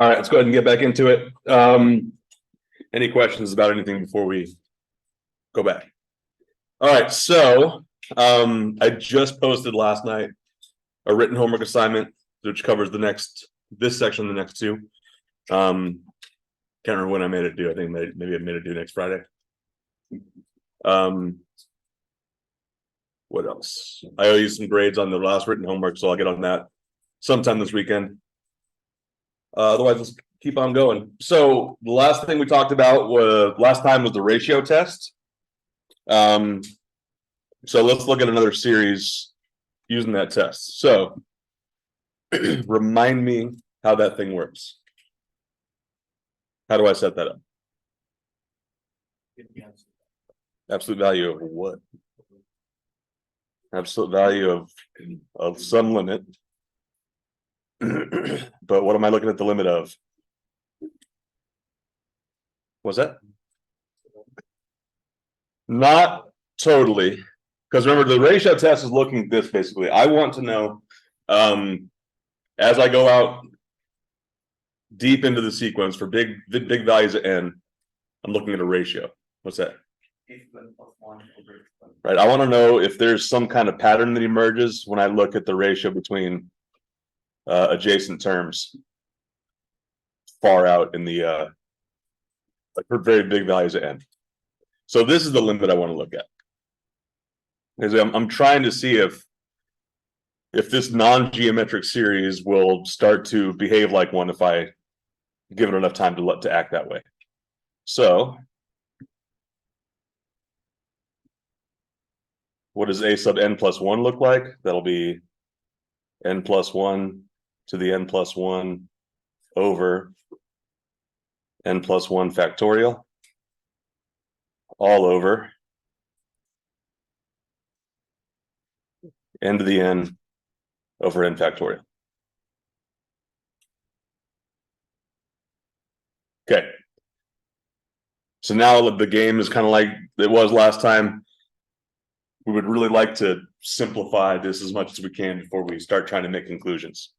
All right, let's go ahead and get back into it. Any questions about anything before we go back? All right, so I just posted last night a written homework assignment which covers this section, the next two. Can't remember when I made it due. I think maybe I made it due next Friday. What else? I owe you some grades on the last written homework, so I'll get on that sometime this weekend. Otherwise, let's keep on going. So the last thing we talked about last time was the ratio test. So let's look at another series using that test. So remind me how that thing works. How do I set that up? Absolute value of what? Absolute value of some limit. But what am I looking at the limit of? What's that? Not totally. Because remember, the ratio test is looking at this basically. I want to know, as I go out deep into the sequence for big values of n, I'm looking at a ratio. What's that? Right. I want to know if there's some kind of pattern that emerges when I look at the ratio between adjacent terms far out in the like for very big values of n. So this is the limit I want to look at. I'm trying to see if this non-geometric series will start to behave like one if I give it enough time to act that way. So what does a sub n plus 1 look like? That'll be n plus 1 to the n plus 1 over n plus 1 factorial all over n to the n over n factorial. Okay. So now the game is kind of like it was last time. We would really like to simplify this as much as we can before we start trying to make conclusions.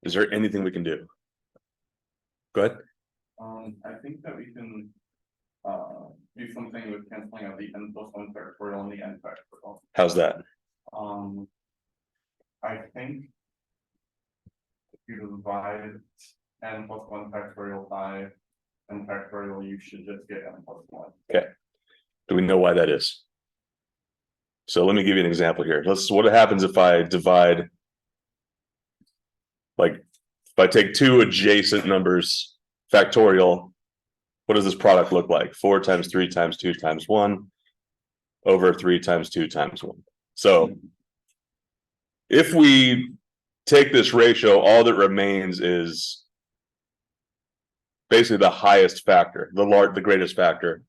Is there anything we can do? Go ahead. I think that we can do something with canceling out the n plus 1 factorial and the n factorial. How's that? I think if you divide n plus 1 factorial by n factorial, you should just get n plus 1. Okay. Do we know why that is? So let me give you an example here. What happens if I divide, like if I take two adjacent numbers factorial, what does this product look like? 4 times 3 times 2 times 1 over 3 times 2 times 1. So if we take this ratio, all that remains is basically the highest factor, the greatest factor.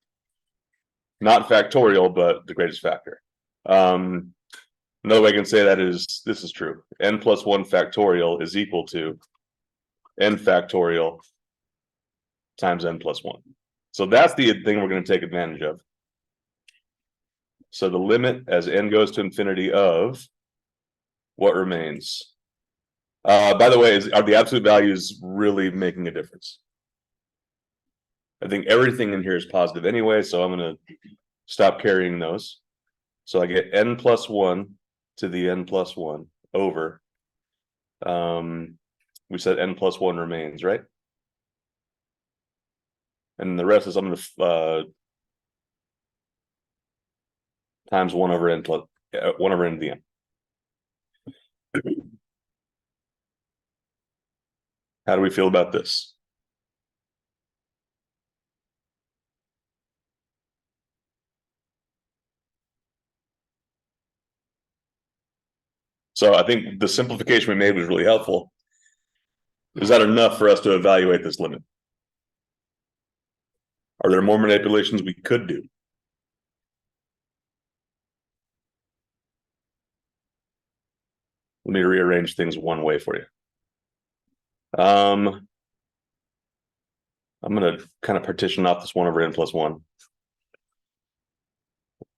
Not factorial, but the greatest factor. Another way I can say that is this is true. N plus 1 factorial is equal to n factorial times n plus 1. So that's the thing we're going to take advantage of. So the limit as n goes to infinity of what remains? By the way, are the absolute values really making a difference? I think everything in here is positive anyway, so I'm going to stop carrying those. So I get n plus 1 to the n plus 1 over, we said n plus 1 remains, right? And the rest is I'm going to times 1 over n plus 1 over n to the n. How do we feel about this? So I think the simplification we made was really helpful. Is that enough for us to evaluate this limit? Are there more manipulations we could do? Let me rearrange things one way for you. I'm going to kind of partition off this 1 over n plus 1,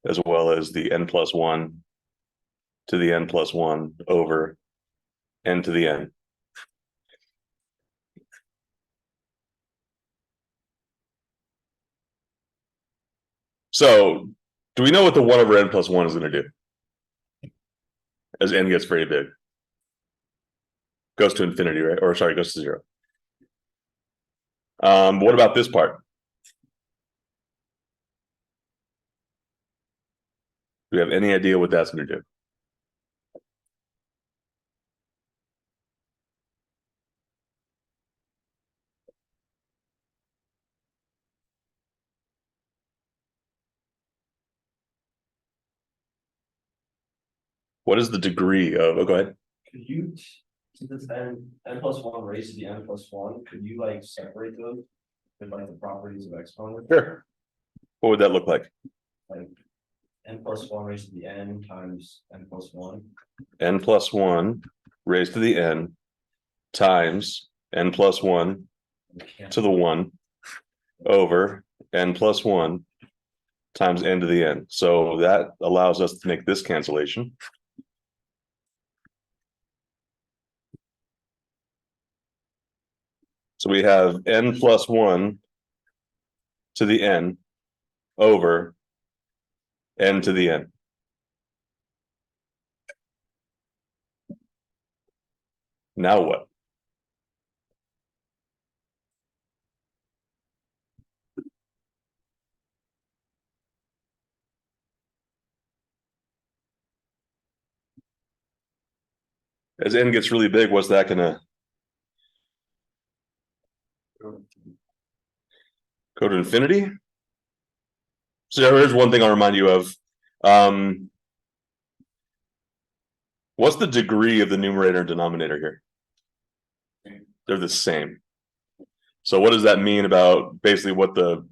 as well as the n plus 1 to the n plus 1 over n to the n. So do we know what the 1 over n plus 1 is going to do? As n gets very big. Goes to infinity, right? Or sorry, goes to 0. What about this part? Do we have any idea what that's going to do? What is the degree of? Oh, go ahead. Could you, since it's n plus one raised to the n plus one, could you like separate those? With like the properties of exponents, Sure. What would that look like? like n plus one raised to the n times n plus one. N plus 1 raised to the n times n plus 1 to the 1 over n plus 1 times n to the n. So that allows us to make this cancellation. So we have n plus 1 to the n over n to the n. Now what? As n gets really big, what's that gonna go to infinity? So here's one thing I'll remind you of. What's the degree of the numerator and denominator here? They're the same. So what does that mean about basically what the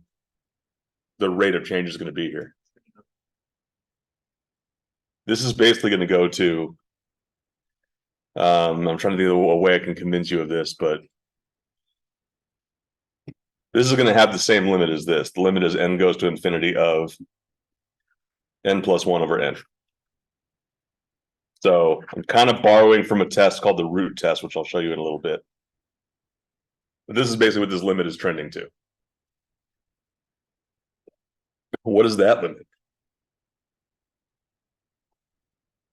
rate of change is going to be here? This is basically going to go to, I'm trying to think of a way I can convince you of this, but this is going to have the same limit as this. The limit is n goes to infinity of n plus 1 over n. So I'm kind of borrowing from a test called the root test, which I'll show you in a little bit. But this is basically what this limit is trending to. What is that limit?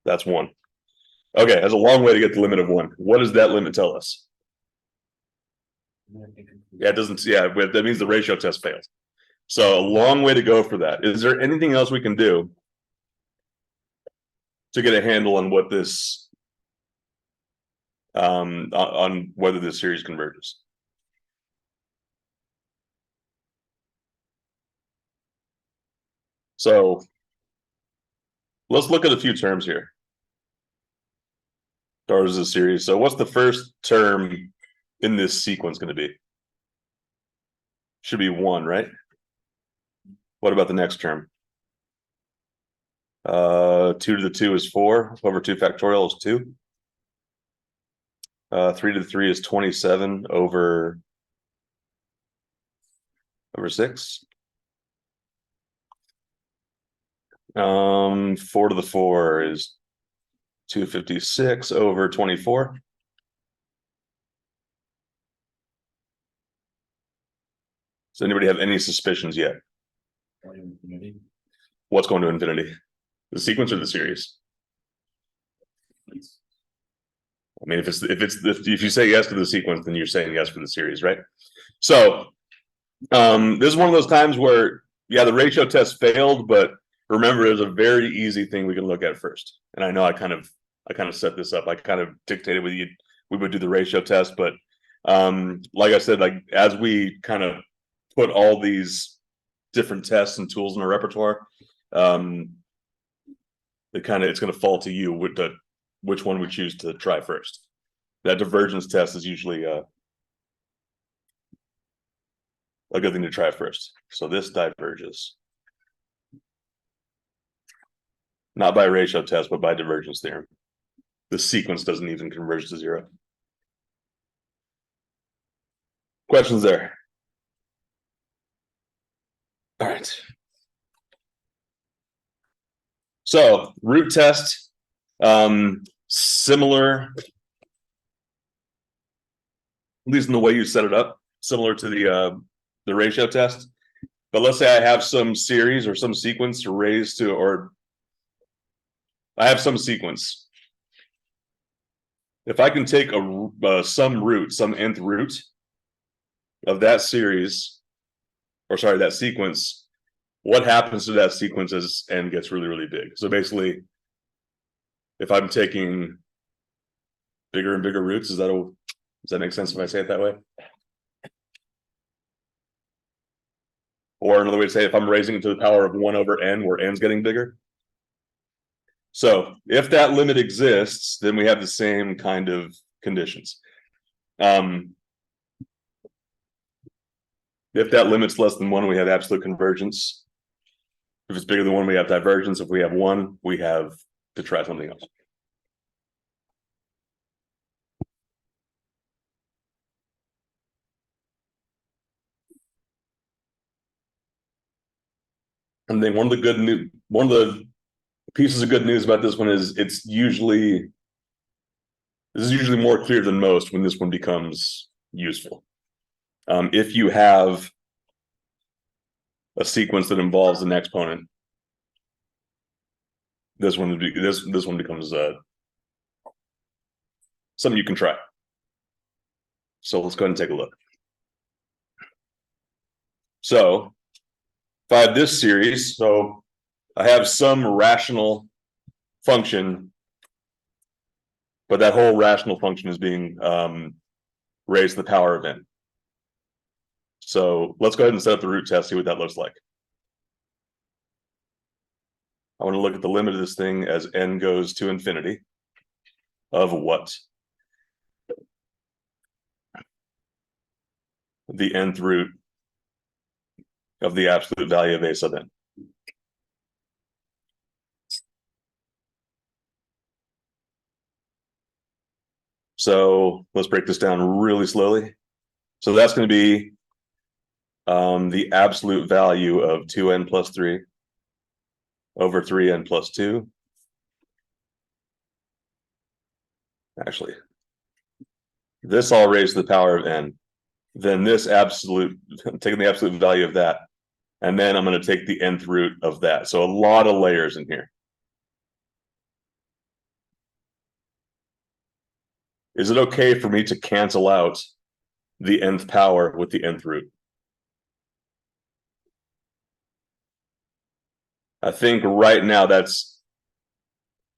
That's 1. Okay, that's a long way to get the limit of 1. What does that limit tell us? Yeah, it doesn't. Yeah, that means the ratio test failed. So a long way to go for that. Is there anything else we can do to get a handle on what this, on whether this series converges? So let's look at a few terms here. Or is a series. So what's the first term in this sequence going to be? Should be 1, right? What about the next term? 2 to the 2 is 4 over 2 factorial is 2. 3 to the 3 is 27 over 6. 4 to the 4 is 256 over 24. Does anybody have any suspicions yet? What's going to infinity? The sequence or the series? I mean, if you say yes to the sequence, then you're saying yes for the series, right? So this is one of those times where, yeah, the ratio test failed, but remember, there's a very easy thing we can look at first. And I know I kind of set this up. I kind of dictated with you we would do the ratio test, but like I said, like as we kind of put all these different tests and tools in our repertoire, it's going to fall to you with which one we choose to try first. That divergence test is usually a good thing to try first. So this diverges. Not by ratio test, but by divergence theorem. The sequence doesn't even converge to 0. Questions there? All right. So root test, similar, at least in the way you set it up, similar to the ratio test. But let's say I have some series or some sequence to raise to, or I have some sequence. If I can take some root, some nth root of that series, or sorry, that sequence, what happens to that sequence as n gets really, really big? So basically, if I'm taking bigger and bigger roots, does that make sense if I say it that way? Or another way to say it, if I'm raising it to the power of 1 over n, where n's getting bigger. So if that limit exists, then we have the same kind of conditions. If that limit's less than 1, we have absolute convergence. If it's bigger than 1, we have divergence. If we have 1, we have to try something else. And then one of the pieces of good news about this one is this is usually more clear than most when this one becomes useful. If you have a sequence that involves an exponent, this one becomes something you can try. So let's go ahead and take a look. So if I have this series, so I have some rational function, but that whole rational function is being raised to the power of n. So let's go ahead and set up the root test, see what that looks like. I want to look at the limit of this thing as n goes to infinity of what? The nth root of the absolute value of a sub n. So let's break this down really slowly. So that's going to be the absolute value of 2n plus 3 over 3n plus 2. Actually, this all raised to the power of n. Then this absolute, taking the absolute value of that, and then I'm going to take the nth root of that. So a lot of layers in here. Is it okay for me to cancel out the nth power with the nth root? I think right now that's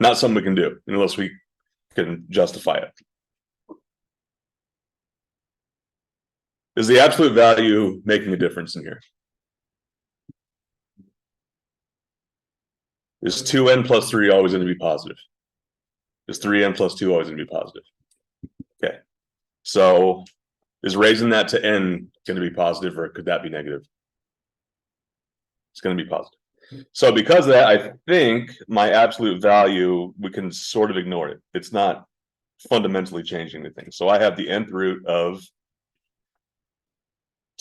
not something we can do unless we can justify it. Is the absolute value making a difference in here? Is 2n plus 3 always going to be positive? Is 3n plus 2 always going to be positive? Okay. So is raising that to n going to be positive, or could that be negative? It's going to be positive. So because of that, I think my absolute value, we can sort of ignore it. It's not fundamentally changing anything. So I have the nth root of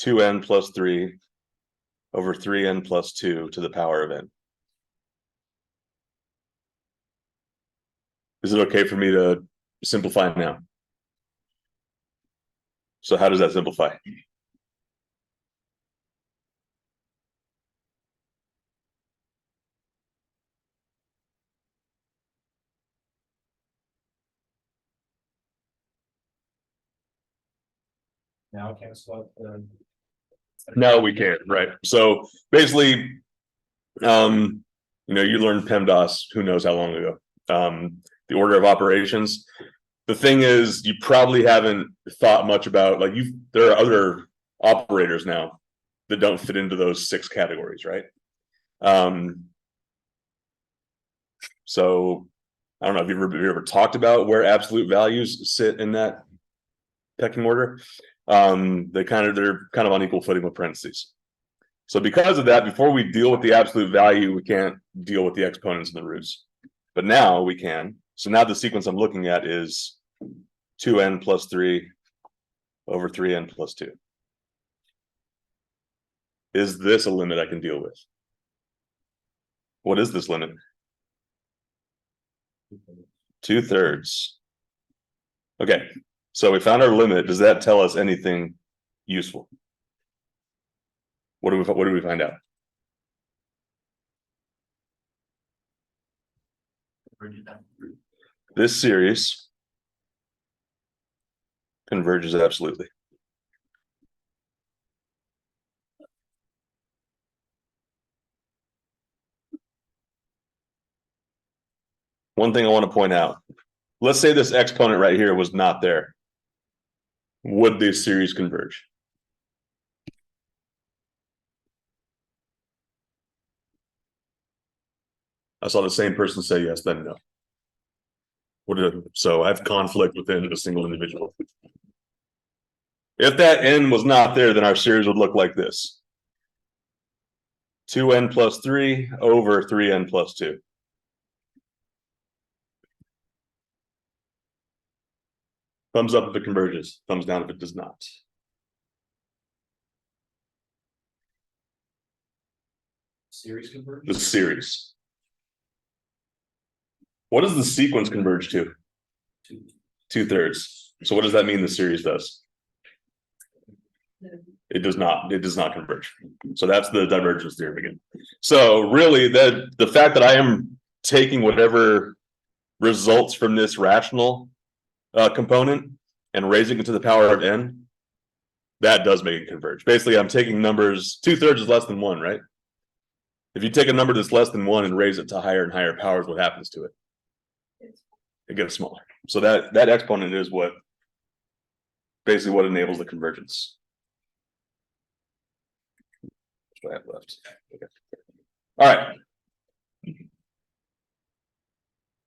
2n plus 3 over 3n plus 2 to the power of n. Is it okay for me to simplify now? So how does that simplify? Now I can't select the. No, we can't, right? So basically, you learned PEMDAS who knows how long ago. The order of operations. The thing is, you probably haven't thought much about, like, there are other operators now that don't fit into those 6 categories, right? So I don't know if you've ever talked about where absolute values sit in that pecking order. They're kind of on equal footing with parentheses. So because of that, before we deal with the absolute value, we can't deal with the exponents and the roots. But now we can. So now the sequence I'm looking at is 2n plus 3 over 3n plus 2. Is this a limit I can deal with? What is this limit? 2/3. Okay, so we found our limit. Does that tell us anything useful? What do we find out? This series converges absolutely. One thing I want to point out, let's say this exponent right here was not there. Would this series converge? I saw the same person say yes, then no. So I have conflict within a single individual. If that n was not there, then our series would look like this. 2n plus 3 over 3n plus 2. Thumbs up if it converges, thumbs down if it does not. Series converge? The series. What does the sequence converge to? 2/3. So what does that mean the series does? It does not. It does not converge. So that's the divergence theorem again. So really, the fact that I am taking whatever results from this rational component and raising it to the power of n, that does make it converge. Basically, I'm taking numbers. 2/3 is less than 1, right? If you take a number that's less than 1 and raise it to higher and higher powers, what happens to it? It gets smaller. So that exponent is what basically what enables the convergence. What I have left. Okay. All right. Can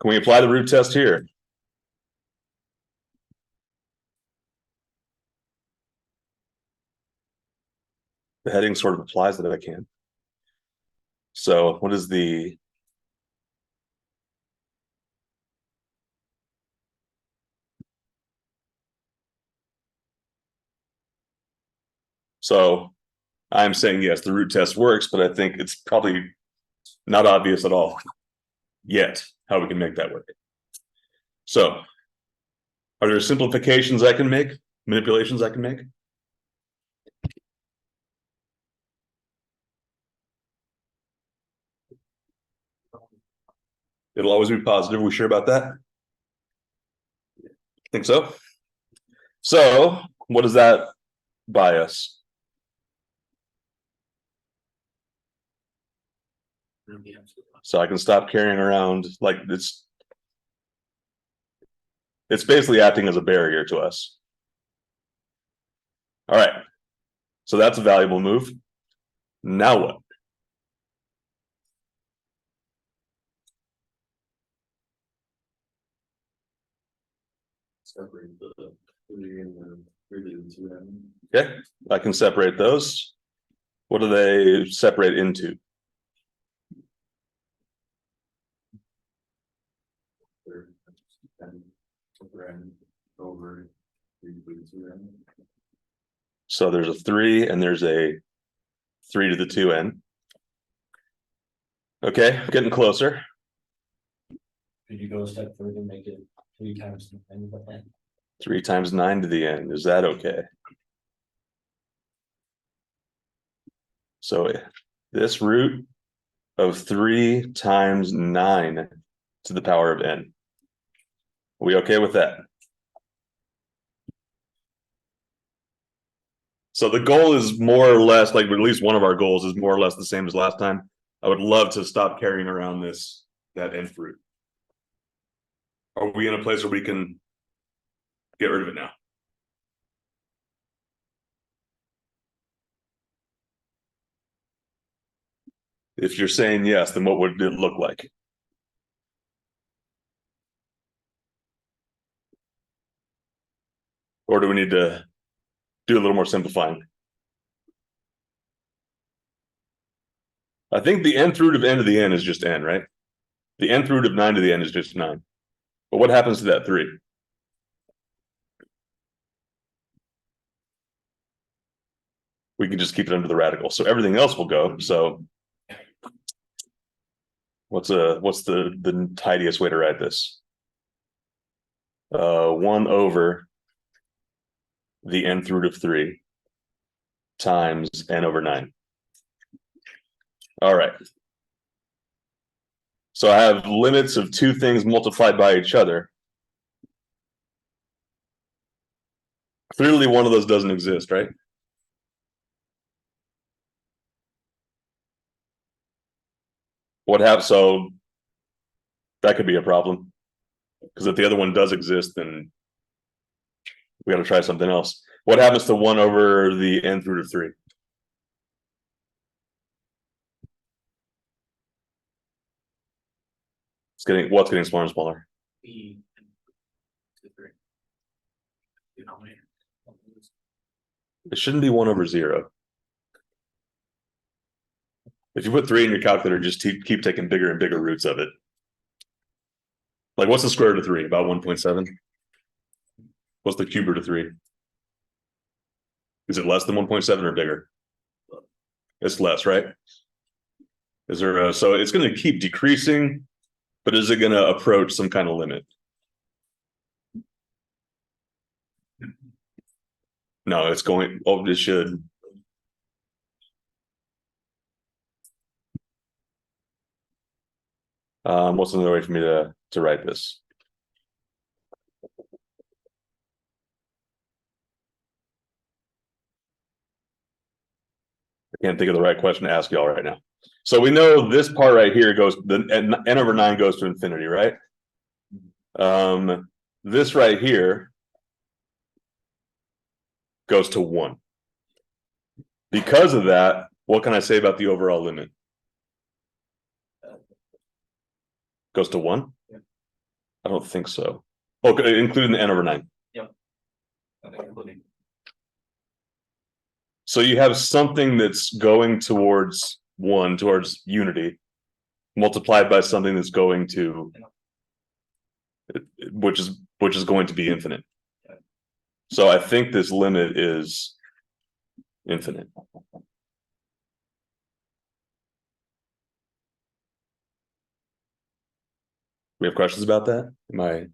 we apply the root test here? The heading sort of applies that I can. So what is the so I'm saying yes, the root test works, but I think it's probably not obvious at all yet how we can make that work. So are there simplifications I can make, manipulations I can make? It'll always be positive. Are we sure about that? Think so? So what does that buy us? So I can stop carrying around like it's basically acting as a barrier to us. All right. So that's a valuable move. Now what? Separate the 3 and the 3 and 2n. Okay, I can separate those. What do they separate into? Over 3 to 2n. So there's a 3 and there's a 3 to the 2n. Okay, getting closer. Could you go a step further and make it 3 times 9? 3 times 9 to the n. Is that okay? So this root of 3 times 9 to the power of n. Are we okay with that? So the goal is more or less, like at least one of our goals is more or less the same as last time. I would love to stop carrying around that nth root. Are we in a place where we can get rid of it now? If you're saying yes, then what would it look like? Or do we need to do a little more simplifying? I think the nth root of n to the n is just n, right? The nth root of 9 to the n is just 9. But what happens to that 3? We can just keep it under the radical. So everything else will go. So what's the tidiest way to write this? 1 over the nth root of 3 times n over 9. All right. So I have limits of two things multiplied by each other. Clearly one of those doesn't exist, right? What happens? So that could be a problem. Because if the other one does exist, then we got to try something else. What happens to 1 over the nth root of 3? What's getting smaller and smaller? It shouldn't be 1 over 0. If you put 3 in your calculator, just keep taking bigger and bigger roots of it. Like, what's the square root of 3? About 1.7. What's the cube root of 3? Is it less than 1.7 or bigger? It's less, right? Is there a, so it's going to keep decreasing, but is it going to approach some kind of limit? No, it's going, oh, it should. What's another way for me to write this? I can't think of the right question to ask y'all right now. So we know this part right here goes, the n over 9 goes to infinity, right? This right here goes to 1. Because of that, what can I say about the overall limit? Goes to 1? Yeah. I don't think so. Okay, including the n over 9. Yep. Including. So you have something that's going towards 1, towards unity, multiplied by something that's going to, which is going to be infinite. So I think this limit is infinite. We have questions about that? Am I?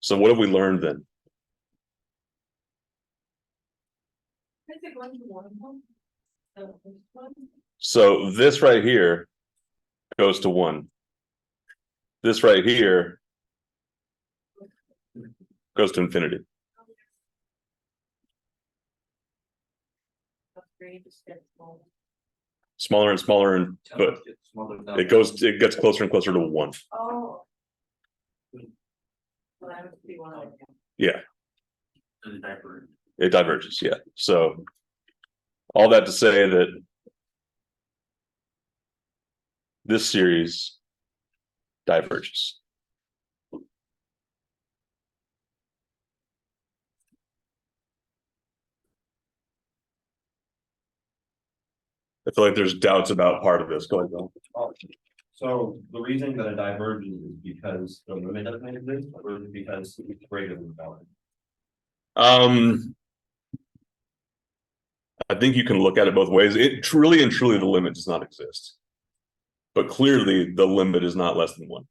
So what have we learned then? So this right here goes to 1. This right here goes to infinity. Smaller and smaller, and but it gets closer and closer to 1. Oh. Yeah. It diverges, yeah. So all that to say that this series diverges. I feel like there's doubts about part of this. Go ahead, Bill. So the reason that it diverges is because the limit doesn't exist, or is it because it's greater than the boundary? I think you can look at it both ways. It truly and truly the limit does not exist. But clearly the limit is not less than 1.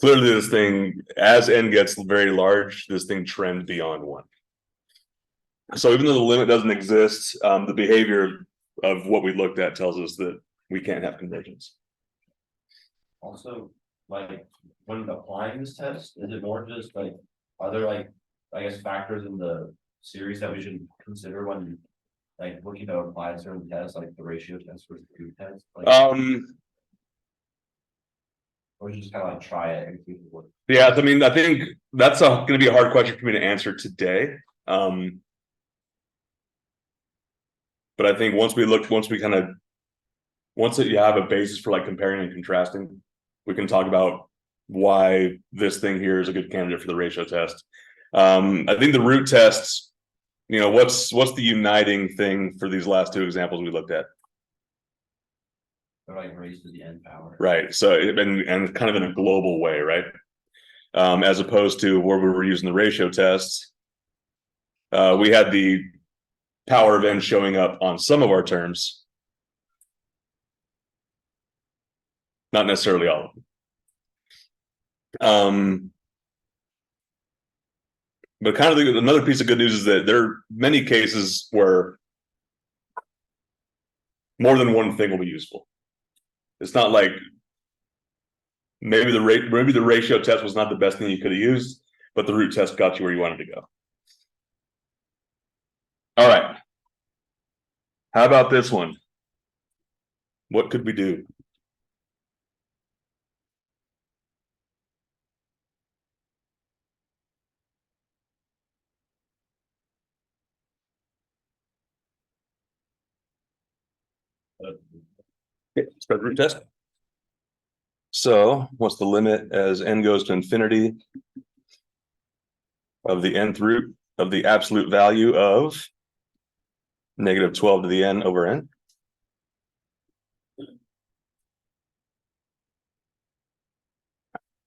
Clearly this thing, as n gets very large, this thing trends beyond 1. So even though the limit doesn't exist, the behavior of what we looked at tells us that we can't have convergence. Also, like, when applying this test, is it more just like, are there like, I guess, factors in the series that we should consider when like looking to apply certain tests, like the ratio test versus the root test? Like, or we just kind of like try it and see if it works? Yeah, I mean, I think that's going to be a hard question for me to answer today. But I think once you have a basis for like comparing and contrasting, we can talk about why this thing here is a good candidate for the ratio test. I think the root tests, you know, what's the uniting thing for these last 2 examples we looked at? They're like raised to the n power. Right. So and kind of in a global way, right? As opposed to where we were using the ratio tests, we had the power of n showing up on some of our terms, not necessarily all of them. But kind of another piece of good news is that there are many cases where more than one thing will be useful. It's not like maybe the ratio test was not the best thing you could have used, but the root test got you where you wanted to go. All right. How about this one? What could we do? Okay, spread root test. So what's the limit as n goes to infinity of the nth root of the absolute value of negative 12 to the n over n?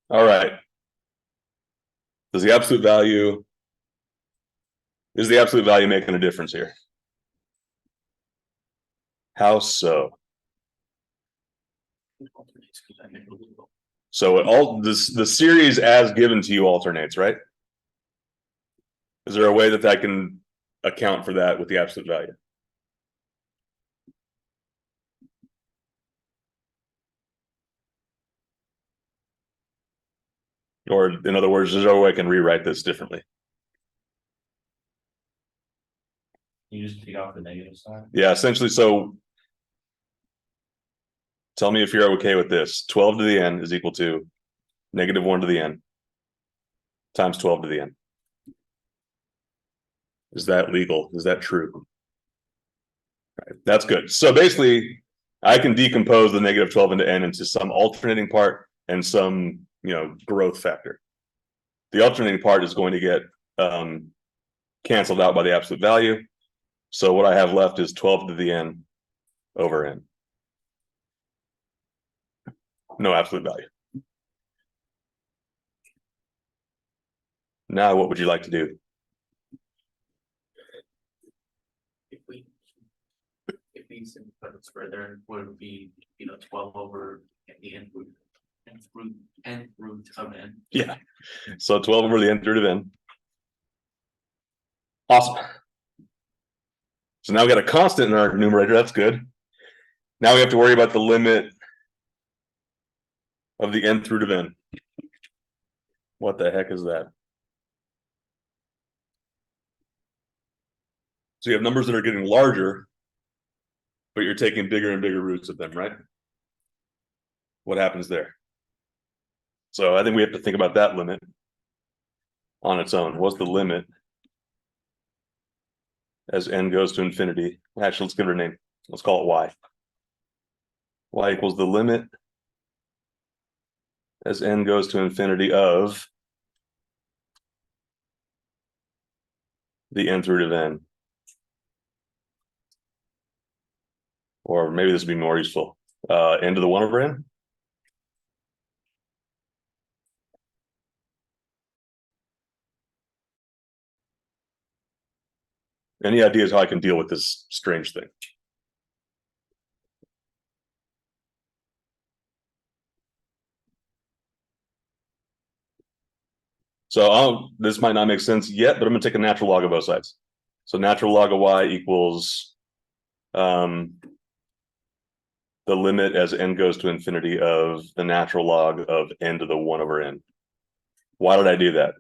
All right. Is the absolute value making a difference here? How so? So the series as given to you alternates, right? Is there a way that I can account for that with the absolute value? Or in other words, is there a way I can rewrite this differently? You just take off the negative sign? Yeah, essentially. So tell me if you're okay with this. 12 to the n is equal to negative 1 to the n times 12 to the n. Is that legal? Is that true? Right, that's good. So basically, I can decompose the negative 12 into n into some alternating part and some, growth factor. The alternating part is going to get canceled out by the absolute value. So what I have left is 12 to the n over n. No absolute value. Now, what would you like to do? If we put it further, would be 12 over the nth root of n. Yeah. So 12 over the nth root of n. Awesome. So now we got a constant in our numerator. That's good. Now we have to worry about the limit of the nth root of n. What the heck is that? So you have numbers that are getting larger, but you're taking bigger and bigger roots of them, right? What happens there? So I think we have to think about that limit on its own. What's the limit as n goes to infinity? Actually, let's give it a name. Let's call it y. Y equals the limit as n goes to infinity of the nth root of n. Or maybe this would be more useful. N to the 1 over n. Any ideas how I can deal with this strange thing? So this might not make sense yet, but I'm going to take a natural log of both sides. So natural log of y equals the limit as n goes to infinity of the natural log of n to the 1 over n. Why did I do that?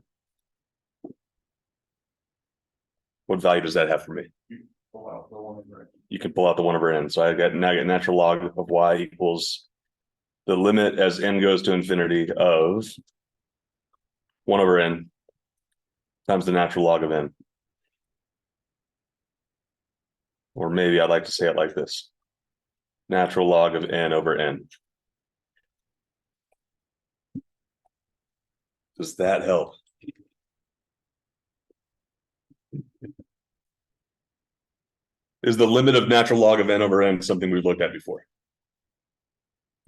What value does that have for me? Pull out the 1 over n. You can pull out the 1 over n. So I get natural log of y equals the limit as n goes to infinity of 1 over n times the natural log of n. Or maybe I'd like to say it like this. Natural log of n over n. Does that help? Is the limit of natural log of n over n something we've looked at before?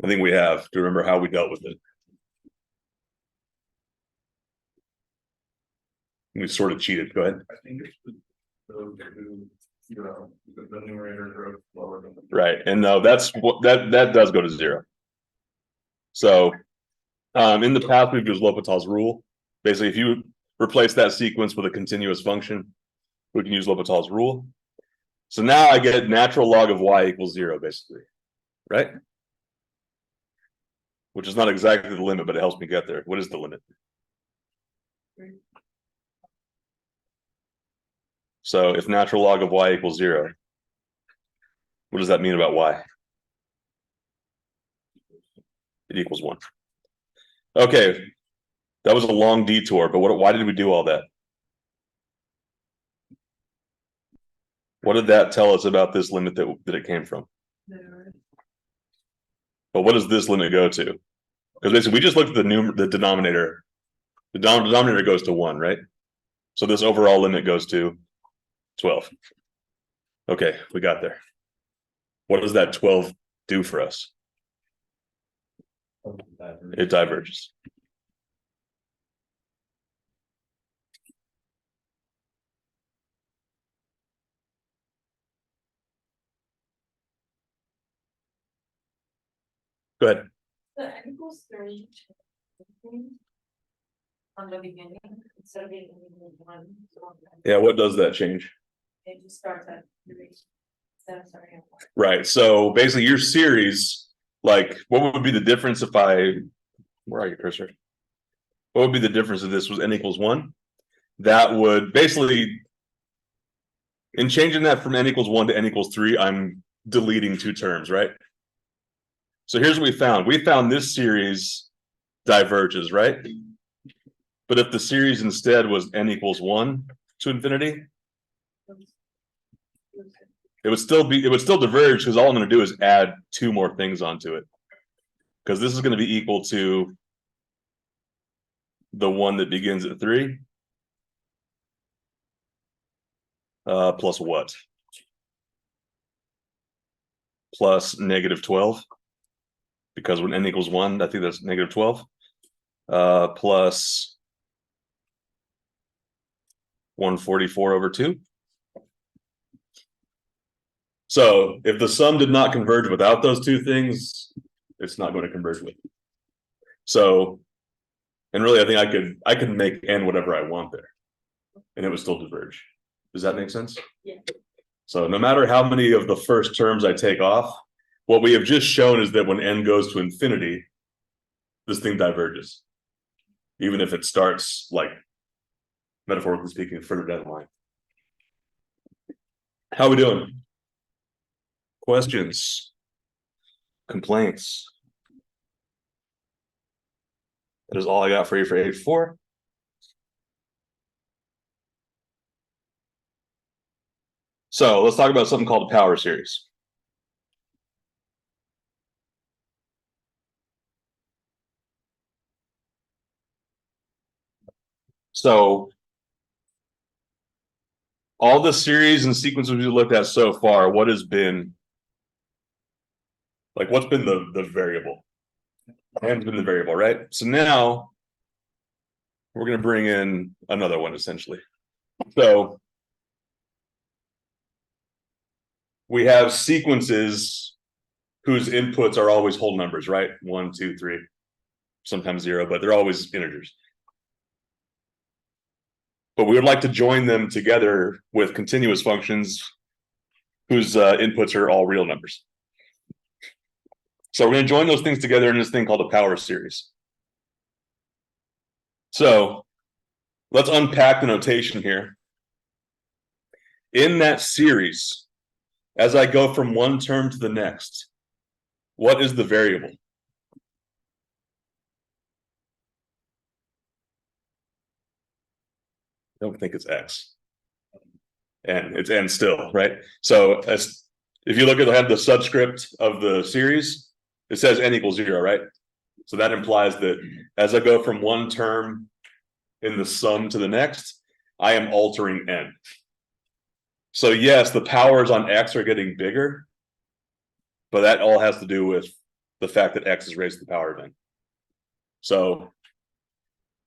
I think we have to remember how we dealt with it. We sort of cheated. Go ahead. I think it should go to 0 because the numerator grows lower than the. Right, and no, that's what that does go to 0. So, in the past we've used L'Hopital's rule. Basically, if you replace that sequence with a continuous function. We can use L'Hopital's rule. So now I get natural log of y equals 0, basically, right? Which is not exactly the limit, but it helps me get there. What is the limit? So if natural log of y equals 0, what does that mean about y? It equals 1. Okay, that was a long detour, but why did we do all that? What did that tell us about this limit that it came from? But what does this limit go to? Because basically we just looked at the denominator. The denominator goes to 1, right? So this overall limit goes to 12. Okay, we got there. What does that 12 do for us? It diverges. Go ahead. The n equals 3 from the beginning instead of being 1. Yeah, what does that change? It just starts at 3. So sorry. Right. So basically your series, like what would be the difference if where are you, cursor? What would be the difference if this was n equals 1? That would basically, in changing that from n equals 1 to n equals 3, I'm deleting 2 terms, right? So here's what we found. We found this series diverges, right? But if the series instead was n equals 1 to infinity, it would still diverge because all I'm going to do is add 2 more things onto it. Because this is going to be equal to the one that begins at 3 plus what? Plus negative 12. Because when n equals 1, I think that's negative 12. Plus 144 over 2. So if the sum did not converge without those 2 things, it's not going to converge with. So, and really, I think I could make n whatever I want there, and it would still diverge. Does that make sense? Yeah. So no matter how many of the first terms I take off, what we have just shown is that when n goes to infinity, this thing diverges, even if it starts, like, metaphorically speaking, further down the line. How are we doing? Questions? Complaints? That is all I got for you for H4. So let's talk about something called a power series. So all the series and sequences we looked at so far, what's been the variable? N's been the variable, right? So now we're going to bring in another one, essentially. So we have sequences whose inputs are always whole numbers, right? 1, 2, 3, sometimes 0, but they're always integers. But we would like to join them together with continuous functions whose inputs are all real numbers. So we're going to join those things together in this thing called a power series. So let's unpack the notation here. In that series, as I go from one term to the next, what is the variable? I don't think it's x. And it's n still, right? So if you look at the subscript of the series, it says n equals 0, right? So that implies that as I go from one term in the sum to the next, I am altering n. So yes, the powers on x are getting bigger, but that all has to do with the fact that x is raised to the power of n. So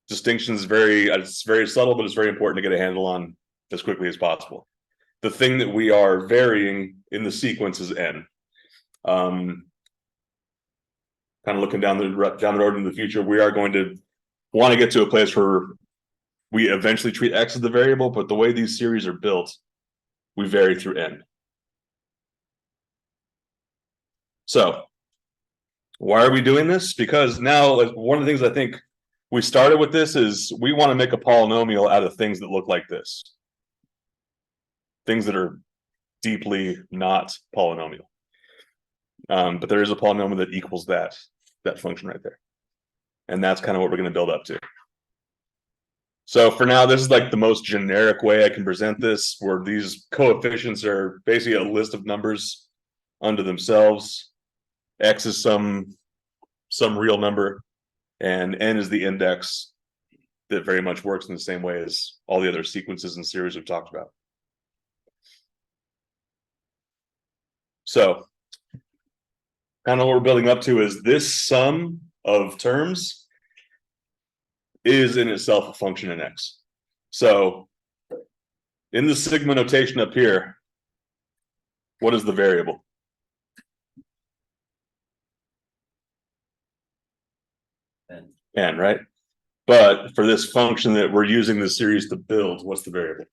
distinction is it's very subtle, but it's very important to get a handle on as quickly as possible. The thing that we are varying in the sequence is n. Kind of looking down the road in the future, we are going to want to get to a place where we eventually treat x as the variable, but the way these series are built, we vary through n. So why are we doing this? Because now, like, one of the things I think we started with this is we want to make a polynomial out of things that look like this. Things that are deeply not polynomial. But there is a polynomial that equals that function right there. And that's kind of what we're going to build up to. So for now, this is like the most generic way I can present this, where these coefficients are basically a list of numbers unto themselves. X is some real number, and n is the index that very much works in the same way as all the other sequences and series we've talked about. So kind of what we're building up to is this sum of terms is in itself a function in x. So in the sigma notation up here, what is the variable? N, right? But for this function that we're using this series to build, what's the variable?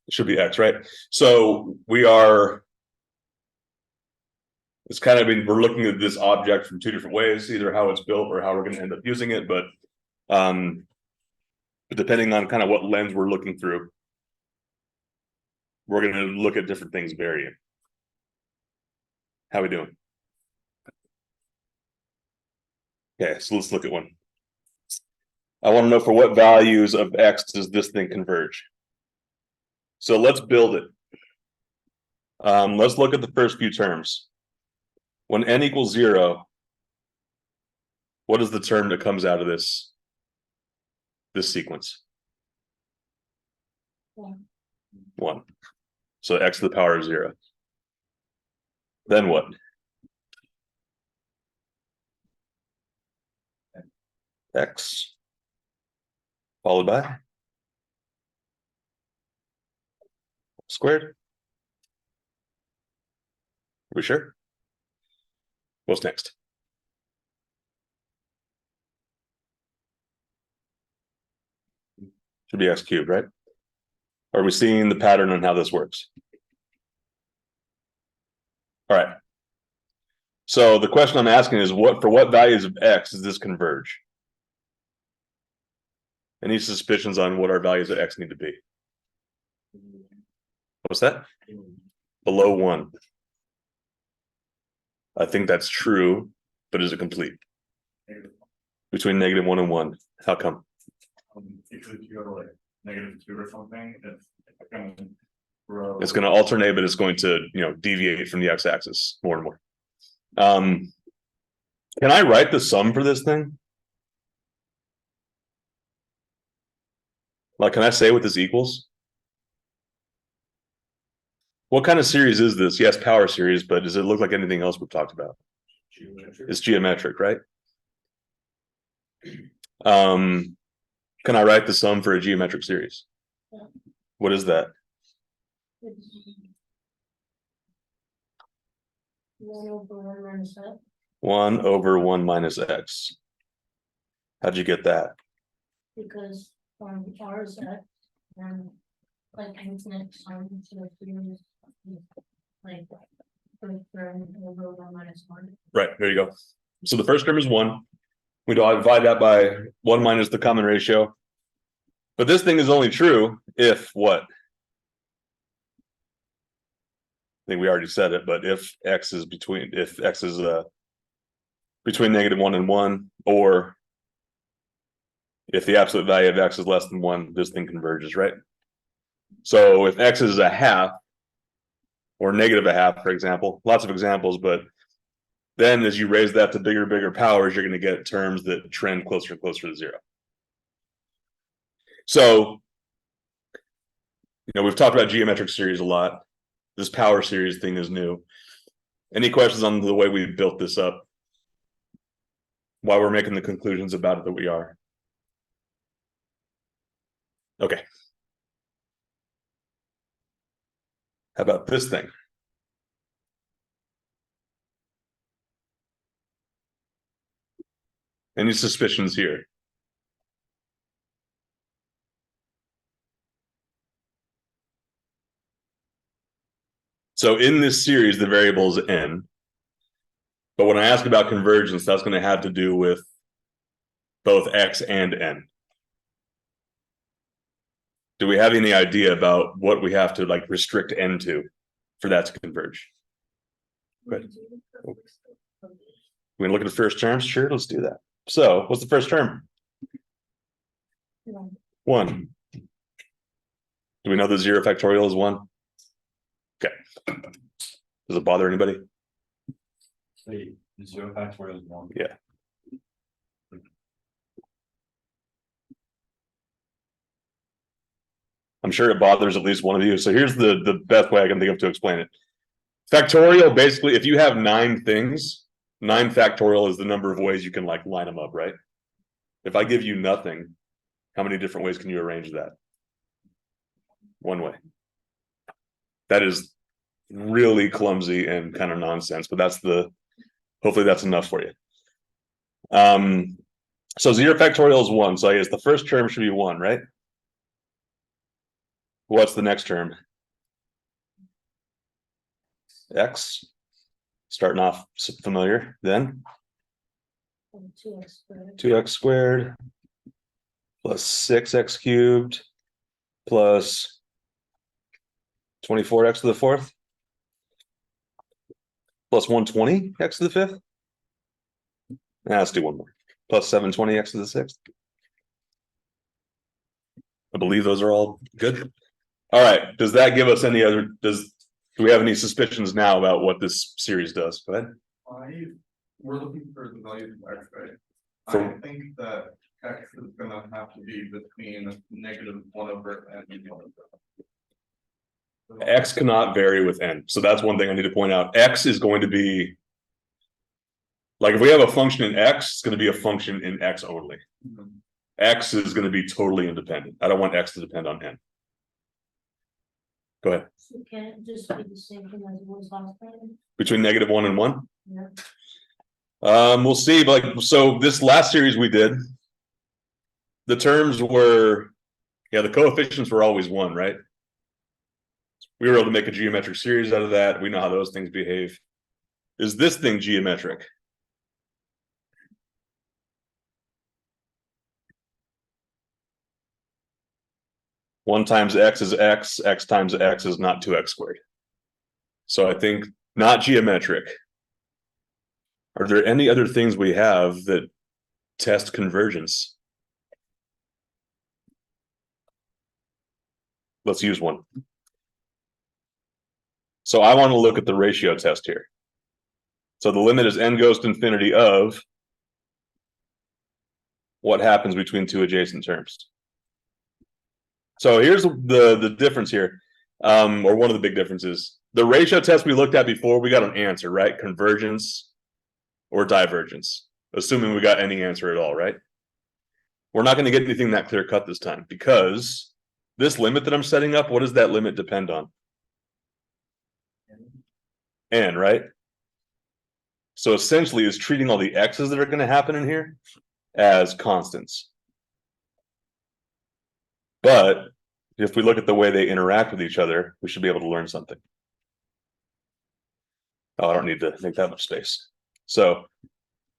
It should be x, right? So we are, it's kind of, we're looking at this object from two different ways, either how it's built or how we're going to end up using it. But depending on kind of what lens we're looking through, we're going to look at different things varying. How we doing? Okay, so let's look at one. I want to know for what values of x does this thing converge? So let's build it. Let's look at the first few terms. When n equals 0, what is the term that comes out of this sequence? 1. So x to the power of 0. Then what? X followed by squared. Are we sure? What's next? Should be x cubed, right? Are we seeing the pattern on how this works? All right. So the question I'm asking is, for what values of x does this converge? Any suspicions on what our values of x need to be? What's that? Below 1. I think that's true, but is it complete? Between -1 and 1. How come? Because if you go to like -2 or something, It's going to alternate, but it's going to, deviate from the x-axis more and more. Can I write the sum for this thing? Like, can I say what this equals? What kind of series is this? Yes, power series, but does it look like anything else we've talked about? It's geometric, right? Can I write the sum for a geometric series? Yeah. What is that? 1 over 1 minus x. How'd you get that? Because R is X and like infinite sum to the series like first term over 1 minus 1. Right, there you go. So the first term is 1. We divide that by 1 minus the common ratio. But this thing is only true if what? I think we already said it, but if x is between -1 and 1, or if the absolute value of x is less than 1, this thing converges, right? So if x is a half, or -1/2, for example, lots of examples, but then as you raise that to bigger powers, you're going to get terms that trend closer and closer to 0. So, we've talked about geometric series a lot. This power series thing is new. Any questions on the way we built this up? Why we're making the conclusions about it that we are? Okay. How about this thing? Any suspicions here? So in this series, the variable is n. But when I ask about convergence, that's going to have to do with both x and n. Do we have any idea about what we have to like restrict n to for that to converge? Good. We can look at the first terms. Sure, let's do that. So what's the first term? 1. Do we know the 0 factorial is 1? Okay. Does it bother anybody? Say 0 factorial is 1. Yeah. I'm sure it bothers at least one of you. So here's the best way I can think of to explain it. Factorial, basically, if you have 9 things, 9 factorial is the number of ways you can like line them up, right? If I give you nothing, how many different ways can you arrange that? 1 way. That is really clumsy and kind of nonsense, but hopefully that's enough for you. So 0 factorial is 1. So I guess the first term should be 1, right? What's the next term? X. Starting off familiar. Then 2x squared. 2x squared plus 6x cubed plus 24x to the 4th plus 120x to the 5th. Let's do one more. Plus 720x to the 6th. I believe those are all good. All right. Does that give us any other? Do we have any suspicions now about what this series does? Go ahead. We're looking for the value of x, right? For- I think that x is gonna have to be between -1 over n and 1 over. X cannot vary with n. So that's one thing I need to point out. X is going to be like if we have a function in x, it's going to be a function in x only. Mhm. X is going to be totally independent. I don't want x to depend on n. Go ahead. So can it just be the same thing as it was last time? Between -1 and 1. Yeah. We'll see. Like so, this last series we did, the terms were, the coefficients were always 1, right? We were able to make a geometric series out of that. We know how those things behave. Is this thing geometric? One times x is x, x times x is not 2x squared. So I think not geometric. Are there any other things we have that test convergence? Let's use one. So I want to look at the ratio test here. So the limit is n goes to infinity of what happens between 2 adjacent terms. So here's the difference here, or one of the big differences. The ratio test we looked at before, we got an answer, right? Convergence or divergence, assuming we got any answer at all, right? We're not going to get anything that clear cut this time because this limit that I'm setting up, what does that limit depend on? N, right? So essentially it's treating all the x's that are going to happen in here as constants. But if we look at the way they interact with each other, we should be able to learn something. Oh, I don't need to make that much space. So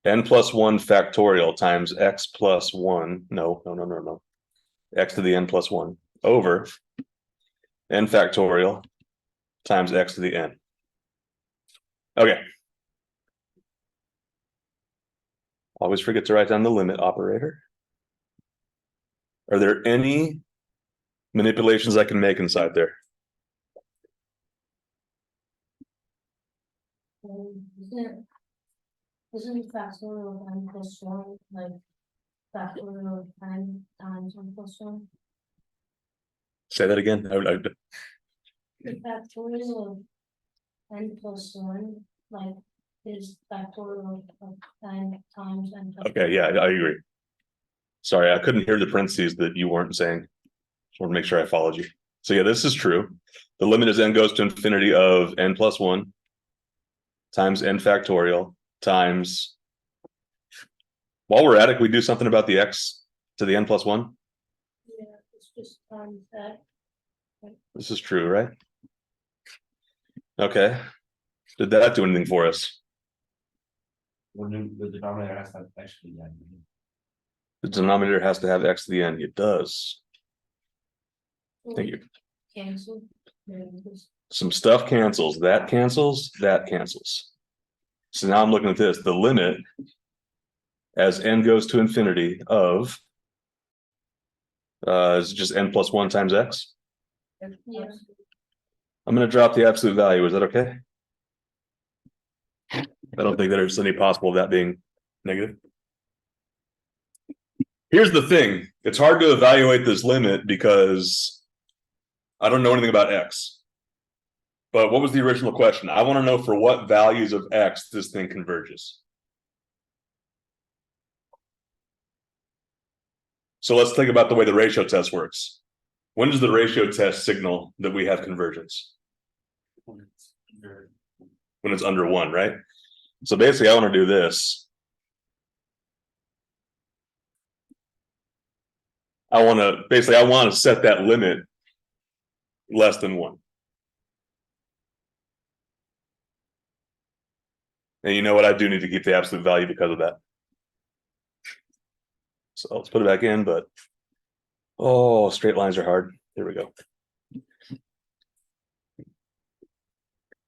n plus 1 factorial times x plus 1, no, x to the n plus 1 over n factorial times x to the n. Okay. Always forget to write down the limit operator. Are there any manipulations I can make inside there? Isn't factorial of n plus 1 like factorial of n times n plus 1? Say that again. The factorial of n plus 1 like is factorial of n times n plus 1. Okay, yeah, I agree. Sorry, I couldn't hear the parentheses that you weren't saying. Just want to make sure I followed you. So yeah, this is true. The limit is n goes to infinity of n plus 1 times n factorial times While we're at it, can we do something about the x to the n plus one? Yeah, it's just times that. This is true, right? Okay. Did that do anything for us? When the denominator has to actually, yeah. The denominator has to have x to the n. It does. Thank you. Cancel. Then just- Some stuff cancels. That cancels. That cancels. So now I'm looking at this. The limit as n goes to infinity of is it just n plus one times x? Yeah, I'm going to drop the absolute value. Is that okay? I don't think there's any possible of that being negative. Here's the thing. It's hard to evaluate this limit because I don't know anything about x. But what was the original question? I want to know for what values of x this thing converges. So let's think about the way the ratio test works. When does the ratio test signal that we have convergence? When it's under one, right? So basically I want to do this. I want to set that limit less than one. And you know what? I do need to keep the absolute value because of that. So let's put it back in, but oh, straight lines are hard. Here we go.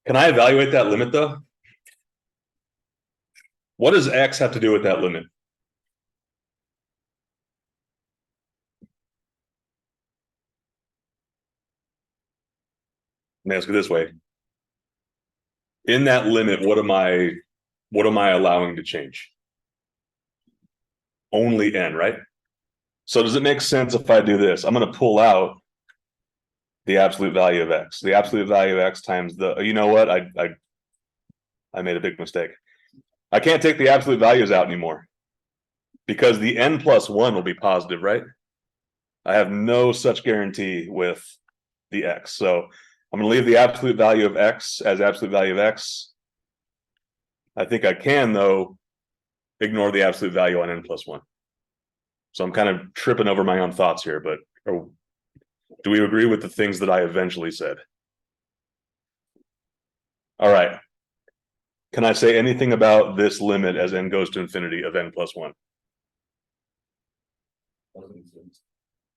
Can I evaluate that limit though? What does x have to do with that limit? Let me ask it this way. In that limit, what am I allowing to change? Only n, right? So does it make sense if I do this? I'm going to pull out the absolute value of x. The absolute value of x times the, you know what? I made a big mistake. I can't take the absolute values out anymore because the n plus one will be positive, right? I have no such guarantee with the x. So I'm going to leave the absolute value of x as absolute value of x. I think I can, though, ignore the absolute value on n plus one. So I'm kind of tripping over my own thoughts here, but do we agree with the things that I eventually said? All right. Can I say anything about this limit as n goes to infinity of n plus one?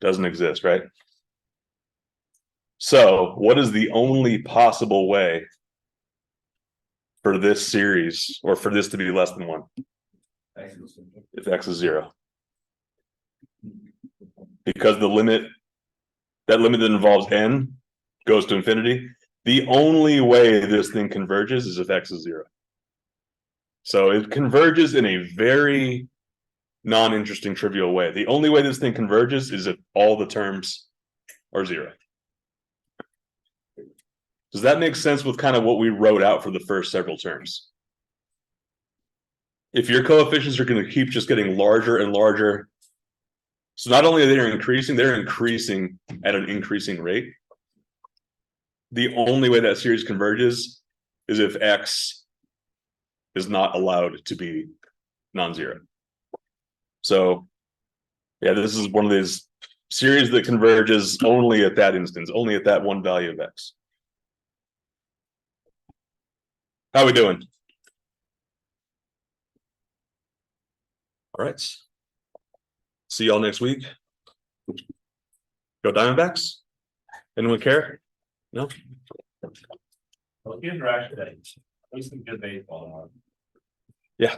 Doesn't exist, right? So what is the only possible way for this series or for this to be less than one? If x is zero. Because the limit that involves n goes to infinity, the only way this thing converges is if x is zero. So it converges in a very non-interesting, trivial way. The only way this thing converges is if all the terms are zero. Does that make sense with kind of what we wrote out for the first several terms? If your coefficients are going to keep just getting larger and larger, so not only are they increasing, they're increasing at an increasing rate. The only way that series converges is if x is not allowed to be non-zero. So yeah, this is one of these series that converges only at that instance, only at that one value of x. How are we doing? All right. See y'all next week. Go Diamondbacks. Anyone care? No? Well, the games are actually, at least some good baseball on. Yeah.